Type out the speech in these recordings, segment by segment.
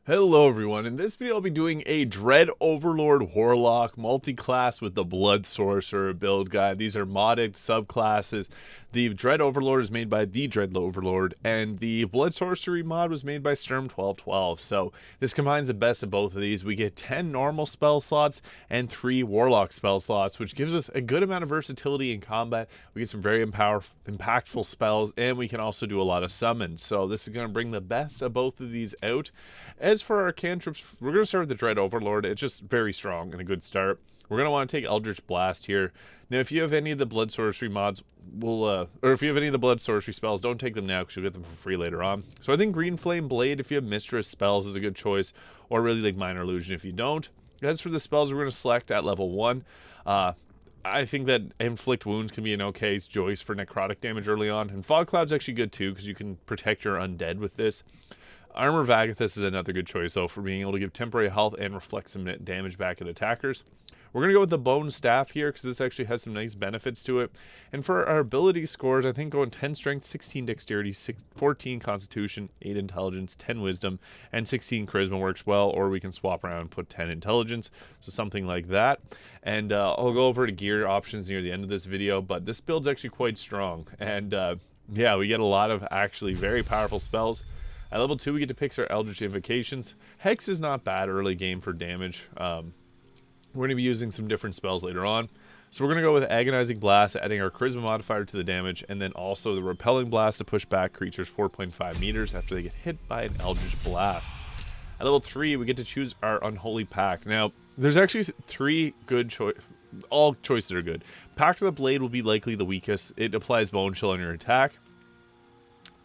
Hello everyone, in this video I'll be doing a DREAD OVERLORD WARLOCK multi-class with the Blood Sorcerer build guide. These are modded subclasses. The DREAD OVERLORD is made by the DREAD OVERLORD, and the Blood Sorcery mod was made by Sturm1212. So this combines the best of both of these. We get 10 normal spell slots and 3 Warlock spell slots, which gives us a good amount of versatility in combat. We get some very impactful spells, and we can also do a lot of summons. So this is going to bring the best of both of these out. As for our cantrips, we're going to start with the DREAD OVERLORD. It's just very strong and a good start. We're going to want to take Eldritch Blast here. Now, if you have any of the Blood Sorcery mods, or if you have any of the Blood Sorcery spells, don't take them now because you'll get them for free later on. So I think Green Flame Blade, if you have Mistress spells, is a good choice, or really like Minor Illusion if you don't. As for the spells, we're going to select at level 1. I think that Inflict Wounds can be an okay choice for necrotic damage early on, and Fog Cloud's actually good too because you can protect your undead with this. Armor of Agathis is another good choice, though, for being able to give temporary health and reflect some damage back at attackers. We're going to go with the Bone Staff here, because this actually has some nice benefits to it. And for our ability scores, I think going 10 Strength, 16 Dexterity, 14 Constitution, 8 Intelligence, 10 Wisdom, and 16 Charisma works well, or we can swap around and put 10 Intelligence, so something like that. And I'll go over to gear options near the end of this video, but this build's actually quite strong. And yeah, we get a lot of actually very powerful spells. At level 2, we get to pick our Eldritch Invocations. Hex is not bad early game for damage. We're going to be using some different spells later on. So we're going to go with Agonizing Blast, adding our Charisma modifier to the damage, and then also the Repelling Blast to push back creatures 4.5 meters after they get hit by an Eldritch Blast. At level 3, we get to choose our Unholy Pact. Now, there's actually 3 good choices. All choices are good. Pact of the Blade will be likely the weakest. It applies Bone Chill on your attack.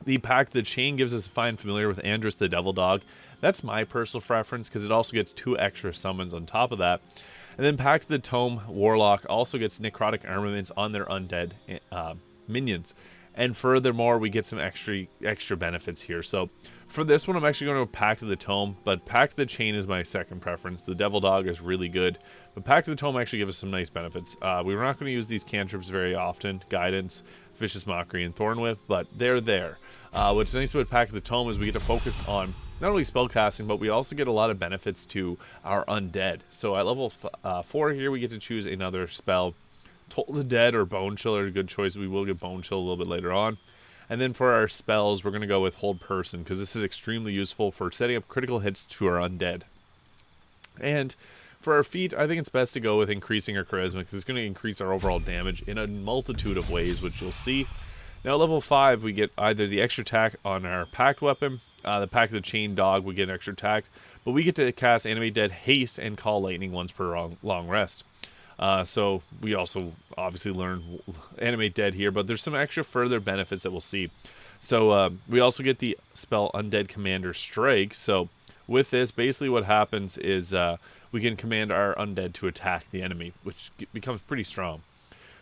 The Pact of the Chain gives us a Find Familiar with Andrus the Devil Dog. That's my personal preference because it also gets 2 extra summons on top of that. And then Pact of the Tome Warlock also gets necrotic armaments on their undead minions. And furthermore, we get some extra benefits here. So for this one, I'm actually going to Pact of the Tome, but Pact of the Chain is my second preference. The Devil Dog is really good, but Pact of the Tome actually gives us some nice benefits. We're not going to use these cantrips very often. Guidance, Vicious Mockery, and Thorn Whip, but they're there. What's nice about Pact of the Tome is we get to focus on not only spellcasting, but we also get a lot of benefits to our undead. So at level 4 here, we get to choose another spell. Toll the Dead or Bone Chill are a good choice. We will get Bone Chill a little bit later on. And then for our spells, we're going to go with Hold Person, because this is extremely useful for setting up critical hits to our undead. And for our feat, I think it's best to go with increasing our charisma, because it's going to increase our overall damage in a multitude of ways, which you'll see. Now, at level 5, we get either the extra attack on our Pact weapon, the Pact of the Chain Dog, we get an extra attack, but we get to cast Animate Dead, Haste, and Call Lightning once per long rest. So we also obviously learn Animate Dead here, but there's some extra further benefits that we'll see. So we also get the spell Undead Commander Strike. So with this, basically what happens is we can command our undead to attack the enemy, which becomes pretty strong.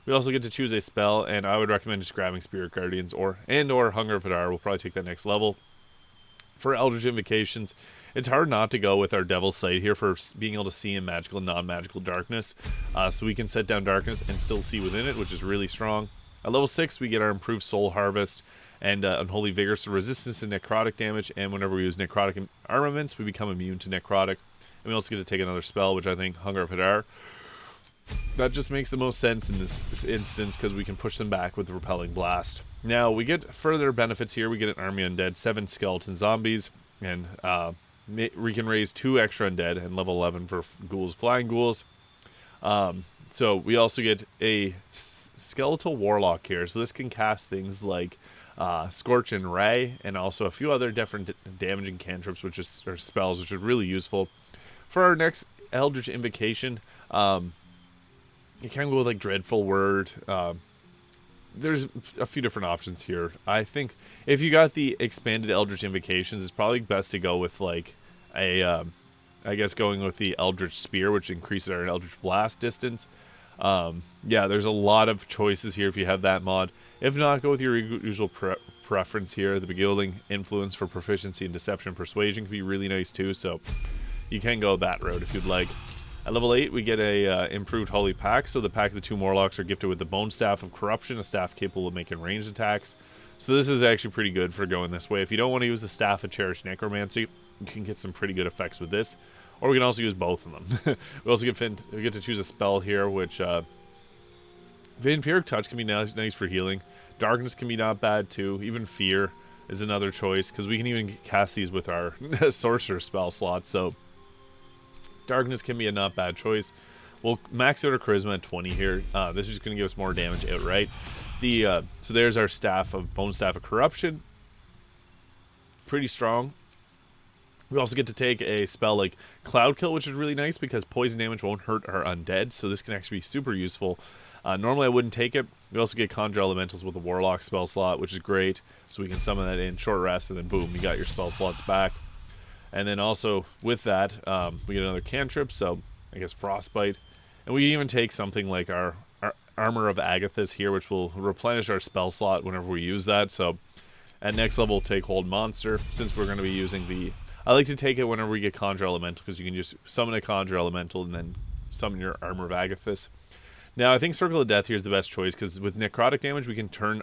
We also get to choose a spell, and I would recommend just grabbing Spirit Guardians or Hunger of Hadar. We'll probably take that next level. For Eldritch Invocations, it's hard not to go with our Devil's Sight here for being able to see in magical and non-magical darkness. So we can set down darkness and still see within it, which is really strong. At level 6, we get our improved Soul Harvest and Unholy Vigor, so resistance to necrotic damage, and whenever we use necrotic armaments, we become immune to necrotic. And we also get to take another spell, which I think, Hunger of Hadar. That just makes the most sense in this instance because we can push them back with the Repelling Blast. Now, we get further benefits here. We get an Army Undead, 7 Skeleton Zombies, and we can raise 2 extra Undead, and level 11 for Ghouls, Flying Ghouls. So we also get a Skeletal Warlock here. So this can cast things like Scorch and Ray, and also a few other different damaging cantrips, or spells, which is really useful. For our next Eldritch Invocation, you can go with like Dreadful Word. There's a few different options here. I think if you got the expanded Eldritch Invocations, it's probably best to go with like I guess going with the Eldritch Spear, which increases our Eldritch Blast distance. Yeah, there's a lot of choices here if you have that mod. If not, go with your usual preference here. The Beguiling Influence for proficiency in Deception and Persuasion can be really nice too, so you can go that route if you'd like. At level 8, we get a improved Holy Pact. So the Pact of the 2 Warlocks are gifted with the Bone Staff of Corruption, a staff capable of making ranged attacks. So this is actually pretty good for going this way. If you don't want to use the Staff of Cherished Necromancy, you can get some pretty good effects with this. Or we can also use both of them. We also get to choose a spell here, which Vampiric Touch can be nice for healing. Darkness can be not bad too. Even Fear is another choice, because we can even cast these with our Sorcerer spell slot. So Darkness can be a not bad choice. We'll max out our Charisma at 20 here. This is going to give us more damage outright. So there's our Bone Staff of Corruption. Pretty strong. We also get to take a spell like Cloud Kill, which is really nice because poison damage won't hurt our undead, so this can actually be super useful. Normally I wouldn't take it. We also get Conjure Elementals with the Warlock spell slot, which is great, so we can summon that in, short rest, and then boom, you got your spell slots back. And then also with that, we get another cantrip, so I guess Frostbite. And we even take something like our Armor of Agathis here, which will replenish our spell slot whenever we use that. So at next level, we'll take Hold Monster, since we're going to be using the... I like to take it whenever we get Conjure Elemental, because you can just summon a Conjure Elemental and then summon your Armor of Agathis. Now, I think Circle of Death here is the best choice, because with necrotic damage, we can turn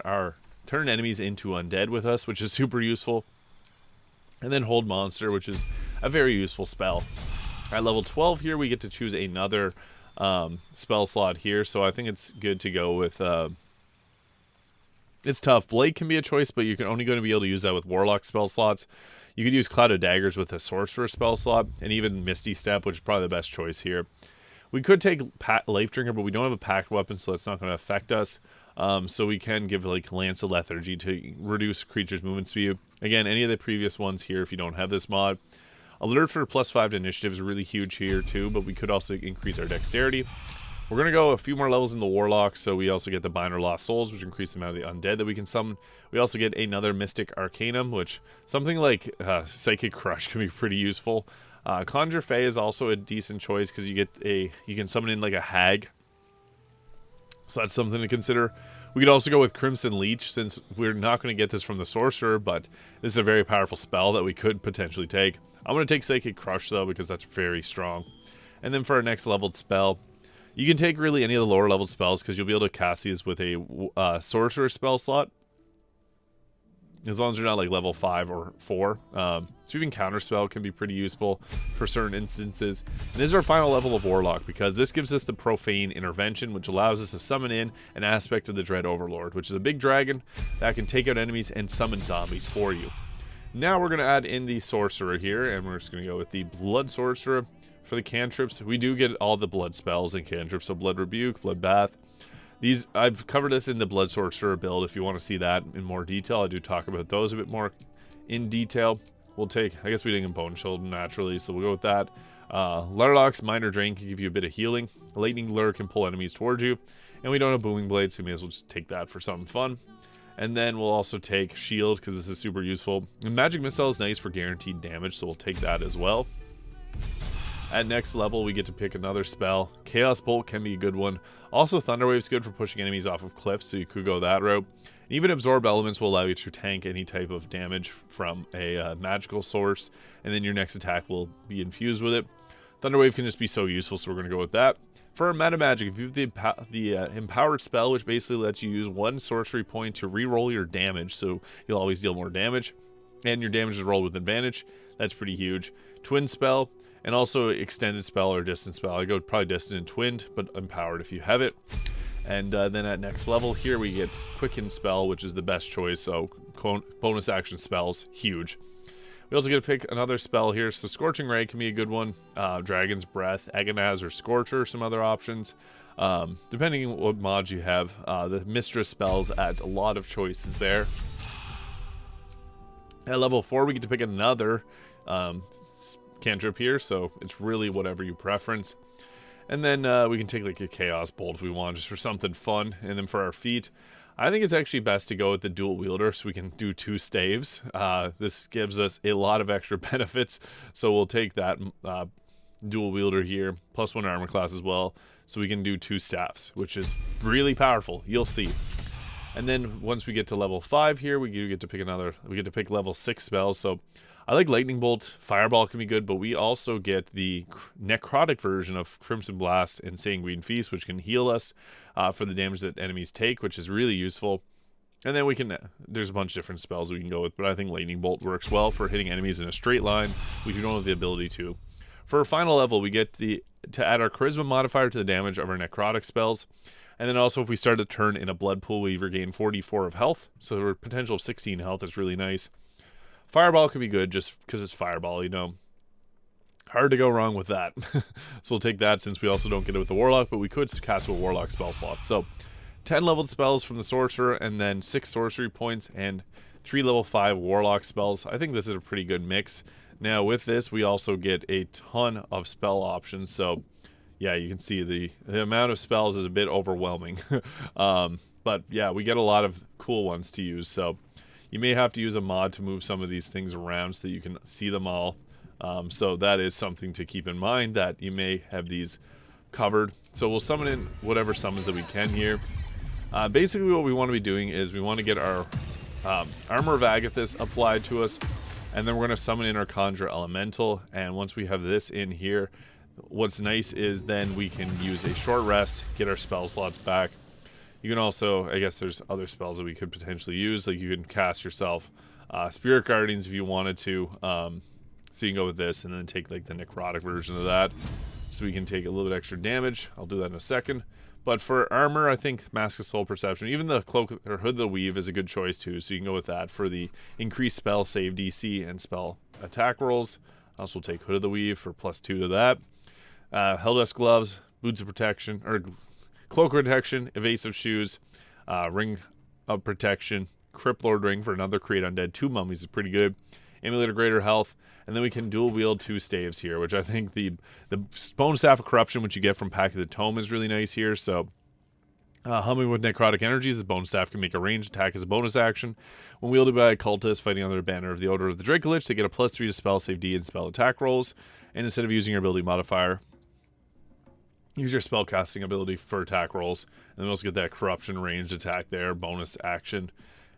enemies into undead with us, which is super useful. And then Hold Monster, which is a very useful spell. At level 12 here, we get to choose another spell slot here, so I think it's good to go with... it's tough. Blade can be a choice, but you're only going to be able to use that with Warlock spell slots. You could use Cloud of Daggers with a Sorcerer spell slot, and even Misty Step, which is probably the best choice here. We could take Life Drinker, but we don't have a packed weapon, so that's not going to affect us. So we can give like Lance of Lethargy to reduce creatures' movement speed. Again, any of the previous ones here, if you don't have this mod. Alert for +5 to initiative is really huge here too, but we could also increase our dexterity. We're going to go a few more levels in the Warlock, so we also get the Binder Lost Souls, which increase the amount of the undead that we can summon. We also get another Mystic Arcanum, which something like Psychic Crush can be pretty useful. Conjure Fey is also a decent choice, because you can summon in like a hag. So that's something to consider. We could also go with Crimson Leech, since we're not going to get this from the Sorcerer, but this is a very powerful spell that we could potentially take. I'm going to take Psychic Crush, though, because that's very strong. And then for our next leveled spell, you can take really any of the lower leveled spells, because you'll be able to cast these with a Sorcerer spell slot, as long as you're not like level 5 or 4. So even Counterspell can be pretty useful for certain instances. And this is our final level of Warlock, because this gives us the Profane Intervention, which allows us to summon in an aspect of the Dread Overlord, which is a big dragon that can take out enemies and summon zombies for you. Now we're going to add in the Sorcerer here, and we're just going to go with the Blood Sorcerer. For the cantrips, we do get all the blood spells and cantrips, so Blood Rebuke, Blood Bath. These, I've covered this in the Blood Sorcerer build. If you want to see that in more detail, I do talk about those a bit more in detail. We'll take, I guess we didn't get Bone Shield naturally, so we'll go with that. Larlock's Minor Drain can give you a bit of healing. Lightning Lure can pull enemies towards you. And we don't have Booming Blade, so we may as well just take that for something fun. And then we'll also take Shield, because this is super useful. And Magic Missile is nice for guaranteed damage, so we'll take that as well. At next level, we get to pick another spell. Chaos Bolt can be a good one. Also, Thunderwave's good for pushing enemies off of cliffs, so you could go that route. Even Absorb Elements will allow you to tank any type of damage from a magical source, and then your next attack will be infused with it. Thunderwave can just be so useful, so we're going to go with that. For Meta Magic, if you have the Empowered Spell, which basically lets you use 1 sorcery point to re-roll your damage, so you'll always deal more damage, and your damage is rolled with advantage. That's pretty huge. Twin Spell, and also Extended Spell or Distant Spell. I go probably Distant and Twinned, but Empowered if you have it. And then at next level here, we get Quicken Spell, which is the best choice, so bonus action spells, huge. We also get to pick another spell here, so Scorching Ray can be a good one. Dragon's Breath, Agonaz, or Scorcher, some other options. Depending on what mods you have, the Mistress spells adds a lot of choices there. At level 4, we get to pick another cantrip here, so it's really whatever you preference. And then we can take like a Chaos Bolt if we want, just for something fun. And then for our feet, I think it's actually best to go with the Dual Wielder, so we can do 2 staves. This gives us a lot of extra benefits, so we'll take that Dual Wielder here, plus 1 armor class as well, so we can do 2 staffs, which is really powerful. You'll see. And then once we get to level 5 here, we get to pick we get to pick level 6 spells. So I like Lightning Bolt, Fireball can be good, but we also get the necrotic version of Crimson Blast and Sanguine Feast, which can heal us for the damage that enemies take, which is really useful. And then we can, there's a bunch of different spells we can go with, but I think Lightning Bolt works well for hitting enemies in a straight line, which you don't have the ability to. For our final level, we get to add our Charisma modifier to the damage of our necrotic spells. And then also, if we start the turn in a blood pool, we regain 44 of health, so our potential of 16 health is really nice. Fireball could be good just because it's Fireball, you know. Hard to go wrong with that. So we'll take that since we also don't get it with the Warlock, but we could cast with Warlock spell slots. So 10 leveled spells from the Sorcerer, and then 6 sorcery points, and 3 level 5 Warlock spells. I think this is a pretty good mix. Now with this, we also get a ton of spell options, so yeah, you can see the amount of spells is a bit overwhelming. But yeah, we get a lot of cool ones to use, so you may have to use a mod to move some of these things around so that you can see them all. So that is something to keep in mind, that you may have these covered. So we'll summon in whatever summons that we can here. Basically what we want to be doing is we want to get our Armor of Agathis applied to us, and then we're going to summon in our Conjure Elemental. And once we have this in here, what's nice is then we can use a short rest, get our spell slots back. You can also, I guess there's other spells that we could potentially use, like you can cast yourself Spirit Guardians if you wanted to. So you can go with this and then take like the necrotic version of that, so we can take a little bit extra damage. I'll do that in a second. But for armor, I think Mask of Soul Perception, even the Cloak or Hood of the Weave is a good choice too, so you can go with that for the increased spell save DC and spell attack rolls. Also, we'll take Hood of the Weave for +2 to that. Helldust Gloves, Boots of Protection, or Cloak of Protection, Evasive Shoes, Ring of Protection, Crypt Lord Ring for another Create Undead. 2 mummies is pretty good. Amulet of Greater Health, and then we can dual wield 2 staves here, which I think the Bone Staff of Corruption, which you get from Pack of the Tome, is really nice here. So humming with necrotic energies, the Bone Staff can make a ranged attack as a bonus action. When wielded by a cultist fighting under the banner of the Odor of the Dracolich, they get a +3 to spell save D and spell attack rolls. And instead of using your ability modifier, use your spellcasting ability for attack rolls. And then we also get that corruption ranged attack there, bonus action.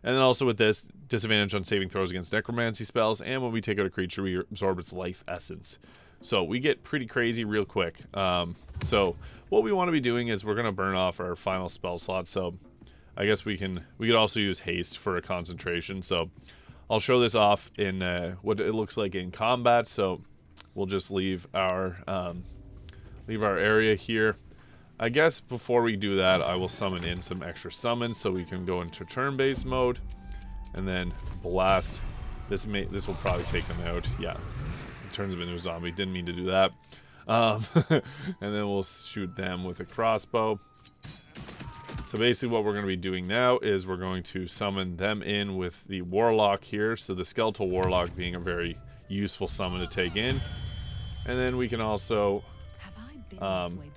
And then also with this, disadvantage on saving throws against necromancy spells. And when we take out a creature, we absorb its life essence. So we get pretty crazy real quick. So what we want to be doing is we're going to burn off our final spell slot. So I guess we could also use haste for a concentration. So I'll show this off in what it looks like in combat. So we'll just leave our area here. I guess before we do that, I will summon in some extra summons so we can go into turn-based mode, and then blast. This will probably take them out. Yeah, it turns them into a zombie. Didn't mean to do that. And then we'll shoot them with a crossbow. So basically what we're going to be doing now is we're going to summon them in with the Warlock here. So the Skeletal Warlock being a very useful summon to take in. And then we can also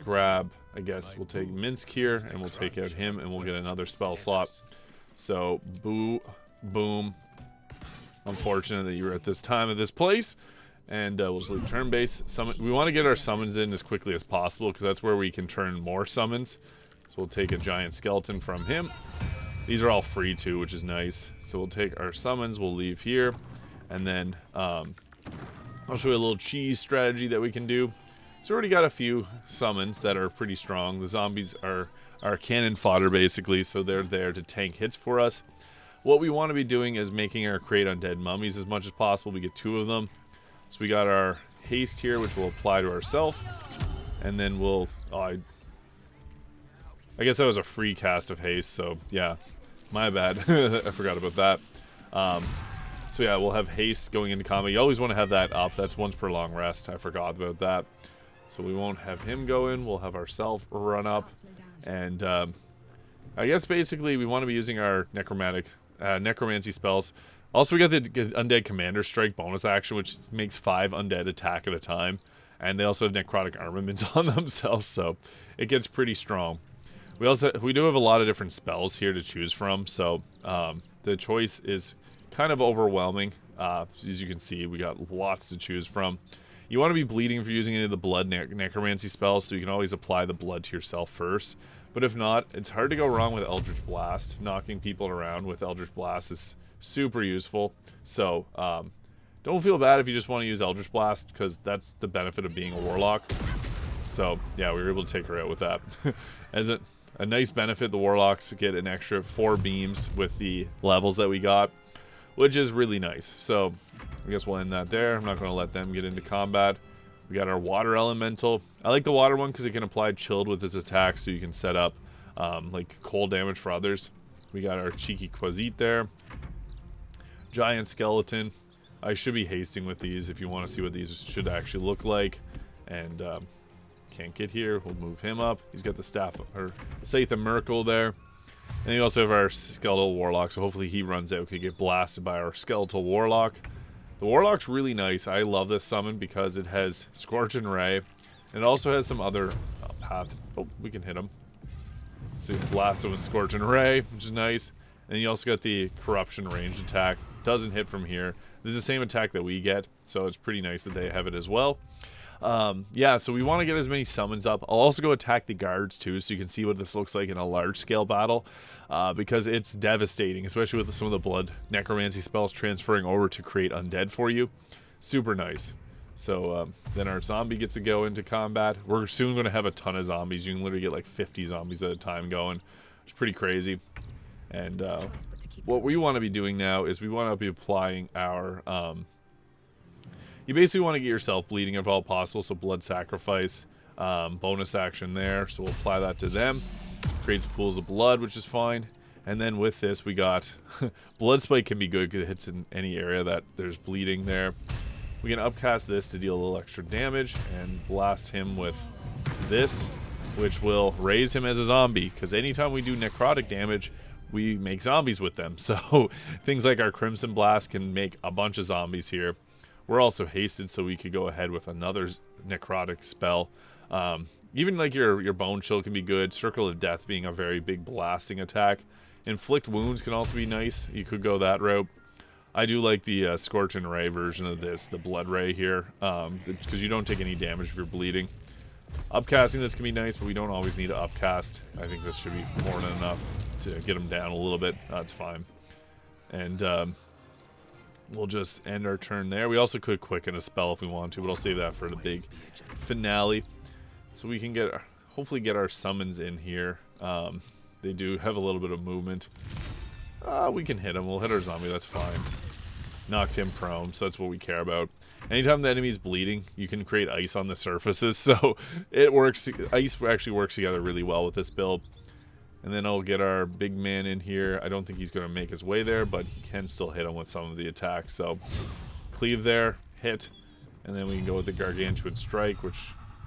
grab, I guess we'll take Minsk here, and we'll take out him, and we'll get another spell slot. So, boo, boom. Unfortunate that you were at this time of this place. And we'll just leave turn-based. We want to get our summons in as quickly as possible, because that's where we can turn more summons. So we'll take a giant skeleton from him. These are all free too, which is nice. So we'll take our summons, we'll leave here. And then I'll show you a little cheese strategy that we can do. So we already got a few summons that are pretty strong. The zombies are cannon fodder basically, so they're there to tank hits for us. What we want to be doing is making our Create Undead Mummies as much as possible. We get 2 of them. So we got our haste here, which we'll apply to ourselves. And then we'll... I guess that was a free cast of haste, so yeah. My bad. I forgot about that. So yeah, we'll have haste going into combat. You always want to have that up. That's once per long rest. I forgot about that. So we won't have him go in. We'll have ourselves run up. And I guess basically we want to be using our necromancy spells. Also, we got the Undead Commander Strike bonus action, which makes 5 undead attack at a time. And they also have necrotic armaments on themselves, so it gets pretty strong. We do have a lot of different spells here to choose from, so the choice is kind of overwhelming. As you can see, we got lots to choose from. You want to be bleeding if you're using any of the blood necromancy spells, so you can always apply the blood to yourself first. But if not, it's hard to go wrong with Eldritch Blast. Knocking people around with Eldritch Blast is super useful. So don't feel bad if you just want to use Eldritch Blast, because that's the benefit of being a Warlock. So yeah, we were able to take her out with that. a nice benefit. The Warlocks get an extra 4 beams with the levels that we got, which is really nice. So I guess we'll end that there. I'm not going to let them get into combat. We got our Water Elemental. I like the Water one because it can apply Chilled with its attack, so you can set up like cold damage for others. We got our Cheeky Quasit there. Giant Skeleton. I should be hasting with these if you want to see what these should actually look like. And can't get here. We'll move him up. He's got the staff, or Saith and Merkel there. And we also have our Skeletal Warlock, so hopefully he runs out. Could get blasted by our Skeletal Warlock. The Warlock's really nice. I love this summon because it has Scorch and Ray. And it also has some other paths. Oh, we can hit him. So you blast him with Scorch and Ray, which is nice. And you also got the Corruption ranged attack. Doesn't hit from here. This is the same attack that we get, so it's pretty nice that they have it as well. Yeah, so we want to get as many summons up. I'll also go attack the guards too, so you can see what this looks like in a large scale battle, because it's devastating, especially with some of the blood necromancy spells transferring over to create undead for you. Super nice. So then our zombie gets to go into combat. We're soon going to have a ton of zombies. You can literally get like 50 zombies at a time going. It's pretty crazy. And what we want to be doing now is we want to be applying our you basically want to get yourself bleeding if all possible, so blood sacrifice, bonus action there, so we'll apply that to them. Creates pools of blood, which is fine. And then with this we got blood spike can be good because it hits in any area that there's bleeding there. We can upcast this to deal a little extra damage and blast him with this, which will raise him as a zombie, because anytime we do necrotic damage we make zombies with them. So things like our Crimson Blast can make a bunch of zombies here. We're also hasted, so we could go ahead with another necrotic spell. Even like your Bone Chill can be good. Circle of Death being a very big blasting attack. Inflict Wounds can also be nice. You could go that route. I do like the Scorch and Ray version of this, the Blood Ray here, because you don't take any damage if you're bleeding. Upcasting this can be nice, but we don't always need to upcast. I think this should be more than enough to get them down a little bit. That's fine. And we'll just end our turn there. We also could quicken a spell if we want to, but I'll save that for the big finale. So we can get, hopefully get our summons in here. They do have a little bit of movement. We can hit him. We'll hit our zombie. That's fine. Knocked him prone, so that's what we care about. Anytime the enemy's bleeding, you can create ice on the surfaces, so it works. Ice actually works together really well with this build. And then I'll get our big man in here. I don't think he's going to make his way there, but he can still hit him with some of the attacks. So cleave there, hit, and then we can go with the Gargantuan Strike, which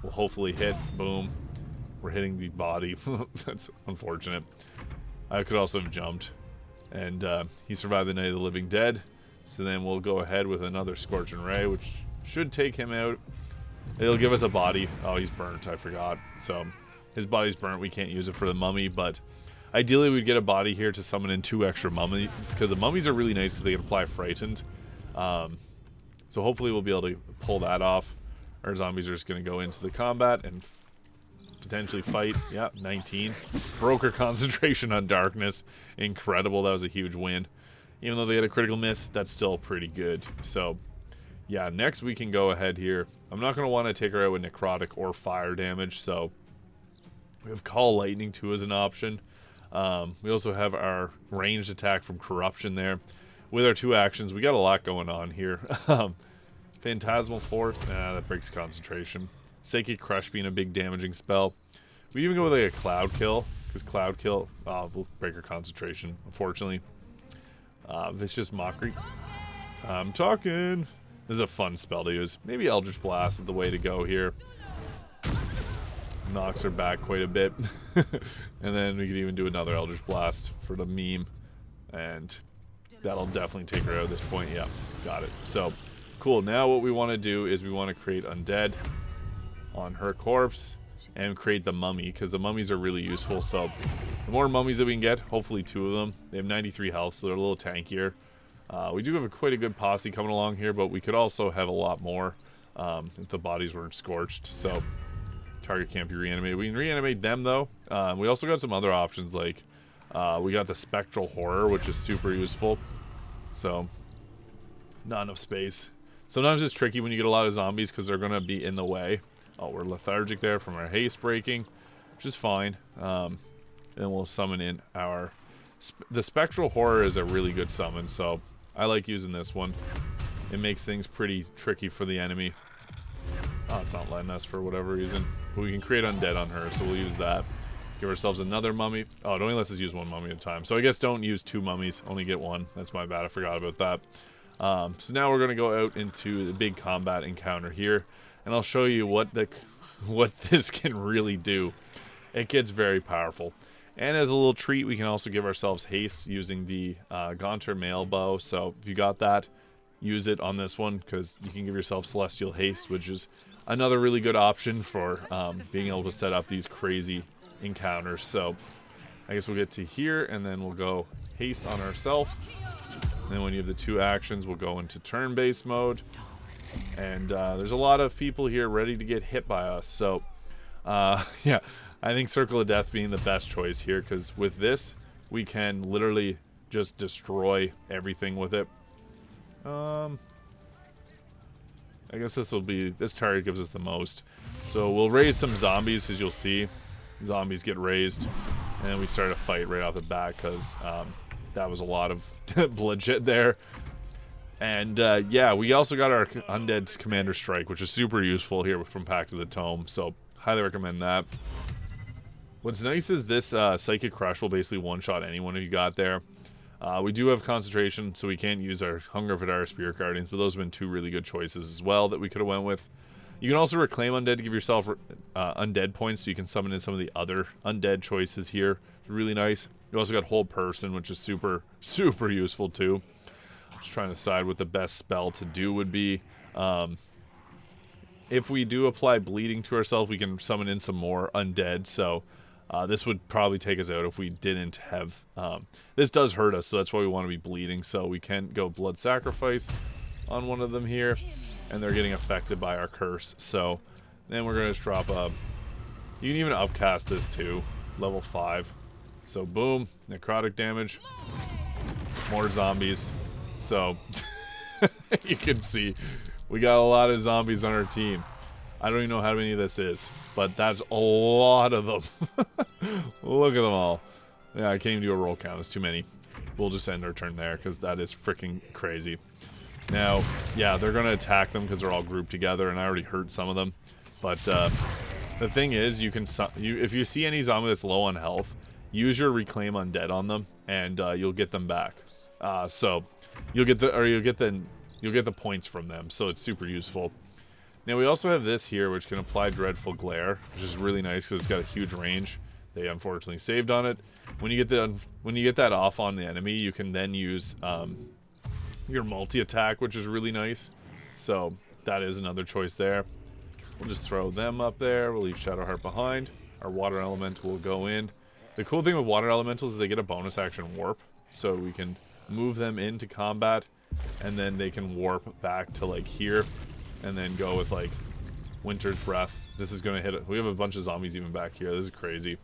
will hopefully hit. Boom. We're hitting the body. That's unfortunate. I could also have jumped. And he survived the Night of the Living Dead. So then we'll go ahead with another Scorch and Ray, which should take him out. It'll give us a body. Oh, he's burnt. I forgot. So his body's burnt. We can't use it for the mummy, but ideally we'd get a body here to summon in 2 extra mummies, because the mummies are really nice because they can apply Frightened. So hopefully we'll be able to pull that off. Our zombies are just going to go into the combat and potentially fight. Yeah, 19. Broke her concentration on darkness. Incredible. That was a huge win. Even though they had a critical miss, that's still pretty good. So yeah, next we can go ahead here. I'm not going to want to take her out with necrotic or fire damage, so we have Call Lightning too as an option. We also have our ranged attack from Corruption there. With our 2 actions, we got a lot going on here. Phantasmal Force, that breaks concentration. Psychic Crush being a big damaging spell. We even go with like a Cloud Kill, because Cloud Kill will break her concentration, unfortunately. Vicious Mockery. I'm talking. This is a fun spell to use. Maybe Eldritch Blast is the way to go here. Knocks her back quite a bit. And then we could even do another Eldritch Blast for the meme. And that'll definitely take her out at this point. Yeah, got it. So, cool. Now what we want to do is we want to create Undead on her corpse and create the mummy, because the mummies are really useful. So the more mummies that we can get, hopefully 2 of them. They have 93 health, so they're a little tankier. We do have quite a good posse coming along here, but we could also have a lot more if the bodies weren't scorched. So target can't be reanimated. We can reanimate them though. We also got some other options, like we got the Spectral Horror, which is super useful. So not enough space. Sometimes it's tricky when you get a lot of zombies because they're going to be in the way. Oh, we're lethargic there from our haste breaking, which is fine. and we'll summon in our... The Spectral Horror is a really good summon, so I like using this one. It makes things pretty tricky for the enemy. Oh, it's not letting us for whatever reason. But we can create undead on her, so we'll use that. Give ourselves another mummy. Oh, it only lets us use one mummy at a time. So I guess don't use 2 mummies, only get 1. That's my bad, I forgot about that. So now we're going to go out into the big combat encounter here, and I'll show you what this can really do. It gets very powerful. And as a little treat, we can also give ourselves haste using the Gaunter Mail Bow. So if you got that, use it on this one, because you can give yourself Celestial Haste, which is another really good option for being able to set up these crazy encounters. So I guess we'll get to here, and then we'll go haste on ourselves. And then when you have the 2 actions, we'll go into turn-based mode. And there's a lot of people here ready to get hit by us. So yeah, I think Circle of Death being the best choice here, because with this, we can literally just destroy everything with it. I guess this target gives us the most. So we'll raise some zombies, as you'll see. Zombies get raised, and then we start a fight right off the bat, because that was a lot of bloodshed there. And yeah, we also got our Undead's Commander Strike, which is super useful here from Pact of the Tome, so highly recommend that. What's nice is this Psychic Crush will basically one-shot anyone you got there. We do have concentration, so we can't use our Hunger of Vidar Spirit Guardians, but those have been 2 really good choices as well that we could have went with. You can also reclaim Undead to give yourself Undead points, so you can summon in some of the other Undead choices here. It's really nice. You also got Hold Person, which is super, super useful too. Just trying to decide what the best spell to do would be. If we do apply Bleeding to ourselves, we can summon in some more Undead, so... this would probably take us out if we didn't have... this does hurt us, so that's why we want to be bleeding. So we can go Blood Sacrifice on one of them here, and they're getting affected by our curse. So then we're going to drop a... You can even upcast this too, level 5. So boom, necrotic damage, more zombies. So you can see we got a lot of zombies on our team. I don't even know how many this is, but that's a lot of them. Look at them all. Yeah, I can't even do a roll count. It's too many. We'll just end our turn there, because that is freaking crazy. Now, yeah, they're going to attack them because they're all grouped together, and I already hurt some of them. But the thing is, you can if you see any zombie that's low on health, use your Reclaim Undead on them, and you'll get them back. So you'll get the points from them. So it's super useful. Now we also have this here, which can apply Dreadful Glare, which is really nice because it's got a huge range. They unfortunately saved on it. When you get that off on the enemy, you can then use your multi-attack, which is really nice. So that is another choice there. We'll just throw them up there. We'll leave Shadowheart behind. Our Water Elemental will go in. The cool thing with Water Elementals is they get a bonus action warp, so we can move them into combat, and then they can warp back to like here. And then go with like Winter's Breath. This is gonna hit it. We have a bunch of zombies even back here. This is crazy.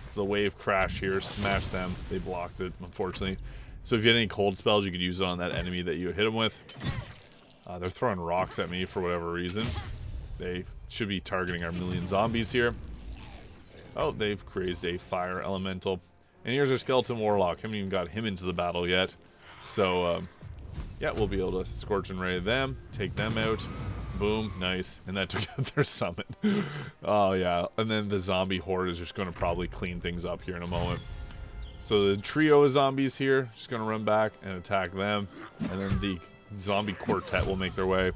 So the wave crash here, smash them. They blocked it, unfortunately. So if you had any cold spells, you could use it on that enemy that you hit them with. They're throwing rocks at me for whatever reason. They should be targeting our million zombies here. Oh, they've raised a fire elemental. And here's our skeleton warlock. Haven't even got him into the battle yet. So yeah, we'll be able to Scorch and Ray them, take them out. Boom, nice. And that took out their summon. Oh, yeah. And then the zombie horde is just going to probably clean things up here in a moment. So the trio of zombies here, just going to run back and attack them. And then the zombie quartet will make their way.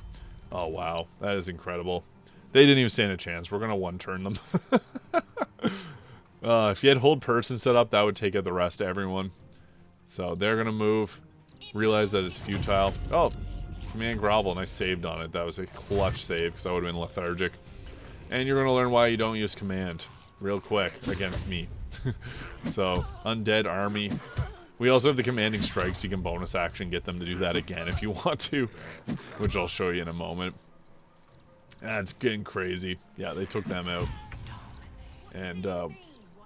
Oh, wow. That is incredible. They didn't even stand a chance. We're going to one-turn them. If you had Hold Person set up, that would take out the rest of everyone. So they're going to move. Realize that it's futile. Oh, Command Grovel, and I saved on it. That was a clutch save, because I would have been lethargic. And you're going to learn why you don't use Command real quick against me. So, Undead Army. We also have the Commanding Strike, so you can bonus action get them to do that again if you want to, which I'll show you in a moment. That's getting crazy. Yeah, they took them out. And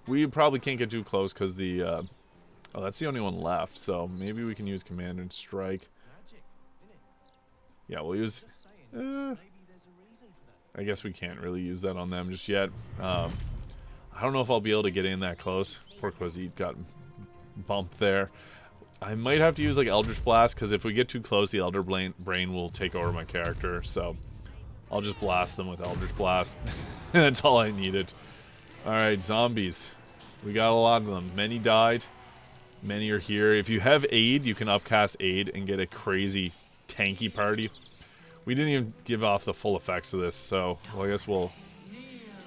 we probably can't get too close because the... oh, that's the only one left, so maybe we can use Command and Strike. Yeah, we'll use... I guess we can't really use that on them just yet. I don't know if I'll be able to get in that close. Poor Quazit got bumped there. I might have to use like Eldritch Blast, because if we get too close, the Elder Brain will take over my character. So I'll just blast them with Eldritch Blast. That's all I needed. Alright, zombies. We got a lot of them. Many died. Many are here. If you have Aid, you can upcast Aid and get a crazy tanky party. We didn't even give off the full effects of this, so well, I guess we'll...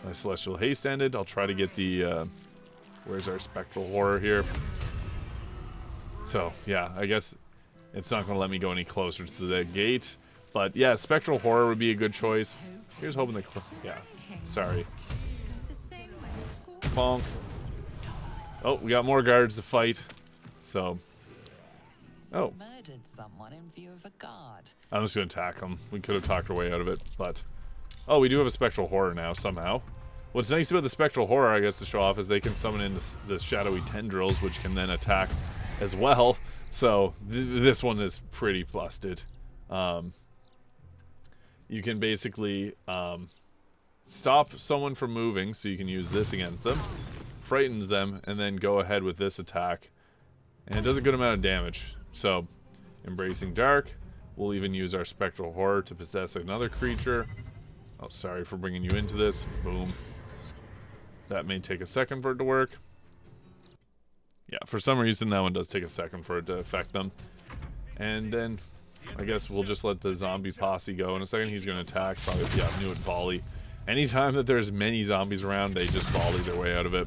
My Celestial Haste ended. I'll try to get the... where's our Spectral Horror here? So, yeah, I guess it's not going to let me go any closer to the gate. But, yeah, Spectral Horror would be a good choice. Here's hoping the... Yeah, sorry. Bonk. Oh, we got more guards to fight. So... Oh. Murdered someone in view of a guard. I'm just going to attack them. We could have talked our way out of it, but... Oh, we do have a Spectral Horror now, somehow. What's nice about the Spectral Horror, I guess, to show off, is they can summon in the Shadowy Tendrils, which can then attack as well. So, this one is pretty busted. You can basically stop someone from moving, so you can use this against them. Frightens them, and then go ahead with this attack. And it does a good amount of damage. So, Embracing Dark. We'll even use our Spectral Horror to possess another creature. Oh, sorry for bringing you into this. Boom. That may take a second for it to work. Yeah, for some reason that one does take a second for it to affect them. And then I guess we'll just let the zombie posse go. In a second he's going to attack. Probably, yeah, knew it, volley. Anytime that there's many zombies around, they just volley their way out of it.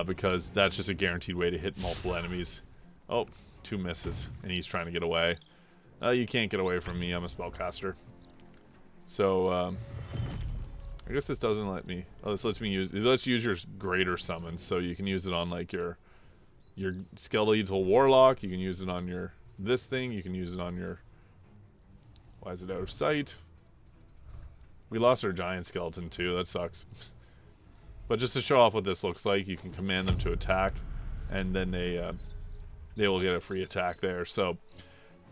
Because that's just a guaranteed way to hit multiple enemies. Oh, 2 misses. And he's trying to get away. You can't get away from me. I'm a spellcaster. So, I guess this doesn't let me... Oh, this lets me use... It lets you use your greater summons, so you can use it on, like, your Skeletal Warlock. You can use it on your... This thing. You can use it on your... Why is it out of sight? We lost our giant skeleton, too. That sucks. But just to show off what this looks like, you can command them to attack, and then they will get a free attack there. So...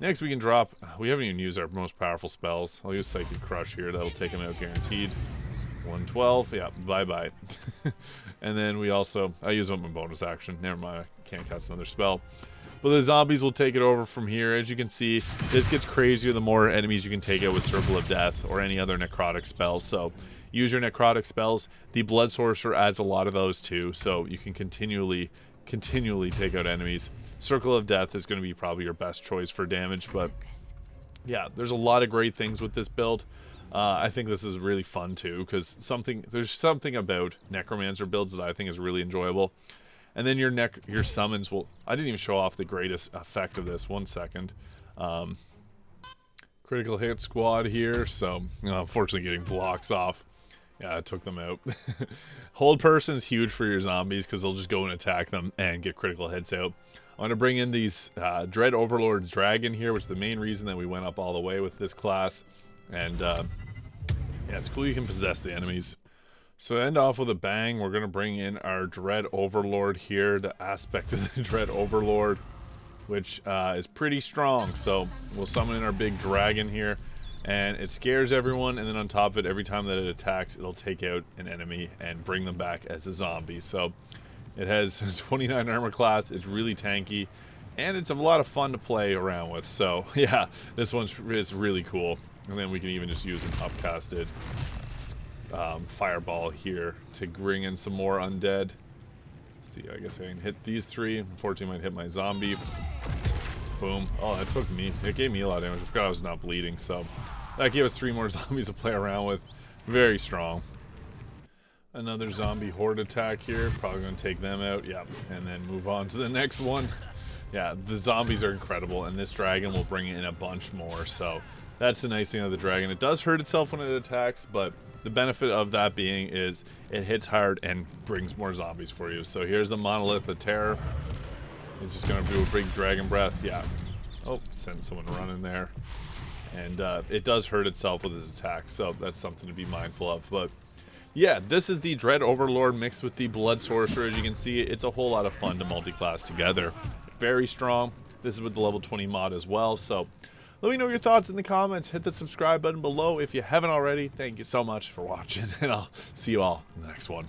Next we can drop... We haven't even used our most powerful spells. I'll use Psychic Crush here. That'll take him out guaranteed. 112. Yeah, bye-bye. And then we also... I use up my bonus action. Never mind. I can't cast another spell. But the zombies will take it over from here. As you can see, this gets crazier the more enemies you can take out with Circle of Death or any other necrotic spell. So use your necrotic spells. The Blood Sorcerer adds a lot of those too. So you can continually take out enemies. Circle of Death is going to be probably your best choice for damage, but yeah, there's a lot of great things with this build. I think this is really fun too, because there's something about Necromancer builds that I think is really enjoyable. And then your summons will... I didn't even show off the greatest effect of this. 1 second. Critical hit squad here, so unfortunately getting blocks off. Yeah, I took them out. Hold person is huge for your zombies because they'll just go and attack them and get critical hits out. I want to bring in these Dread Overlord Dragon here, which is the main reason that we went up all the way with this class. And yeah, it's cool you can possess the enemies. So to end off with a bang, we're going to bring in our Dread Overlord here, the aspect of the Dread Overlord, which is pretty strong. So we'll summon in our big dragon here. And it scares everyone, and then on top of it, every time that it attacks, it'll take out an enemy and bring them back as a zombie. So it has 29 armor class, it's really tanky, and it's a lot of fun to play around with. So yeah, this is really cool. And then we can even just use an upcasted fireball here to bring in some more undead. Let's see, I guess I can hit these 3. Unfortunately, I might hit my zombie. Boom. Oh, that took me. It gave me a lot of damage. I forgot I was not bleeding, so that gave us 3 more zombies to play around with. Very strong. Another zombie horde attack here. Probably going to take them out. Yep. And then move on to the next one. Yeah, the zombies are incredible, and this dragon will bring in a bunch more. So that's the nice thing of the dragon. It does hurt itself when it attacks, but the benefit of that being is it hits hard and brings more zombies for you. So here's the Monolith of Terror. It's just going to do a big dragon breath. Yeah. Oh, send someone running there. And it does hurt itself with his attack, so that's something to be mindful of. But yeah, this is the Dread Overlord mixed with the Blood Sorcerer. As you can see, it's a whole lot of fun to multi-class together. Very strong. This is with the level 20 mod as well. So let me know your thoughts in the comments. Hit the subscribe button below if you haven't already. Thank you so much for watching, and I'll see you all in the next one.